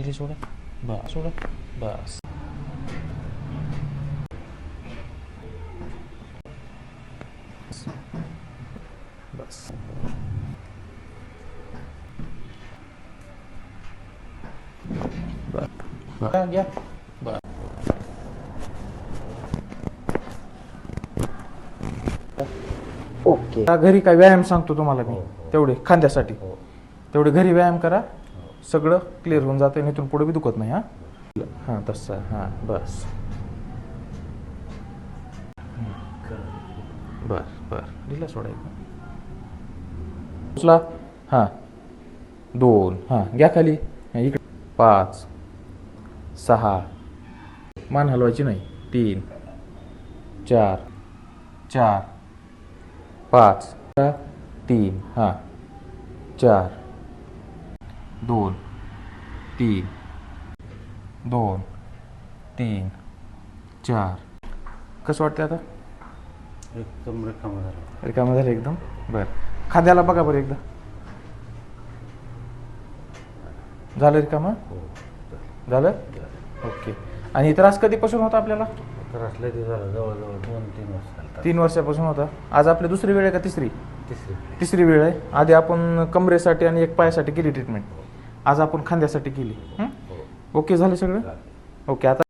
खाली सोडा. बस सोडा. बस. बस. बस. घ्या. बस. ओके. घरी काय व्यायाम सांगतो तुम्हाला मी, तेवढे खांद्यासाठी तेवढे घरी व्यायाम करा, सगळं क्लिअर होऊन जातं आणि इथून पुढे बी दुखत नाही. हां तसं. हां बस. बस बस दिला सोडायचं. उचला. हां 2. हां घ्या खाली. इकडे 5 6. मान हलवायची नाही. 3 4 4 5 3. हां 4 2 3 2 3 4. कसं वाटतं आता? एकदम रिकामं झालं. रिकामं झालं एकदम. बरं खांद्याला बघा बरं एकदा. झालं रिकामं? झालं. ओके. आणि त्रास कधीपासून होता आपल्याला? त्रास लय दिवस झाला, जवळजवळ 2-3 वर्ष झालं. 3 वर्षापासून होता. आज आपली दुसरी वेळ आहे का तिसरी? तिसरी. तिसरी वेळ आहे. आधी आपण कमरेसाठी आणि एक पायासाठी केली ट्रीटमेंट, आज आपण खांद्यासाठी केली. ओके झालं सगळं? ओके. आता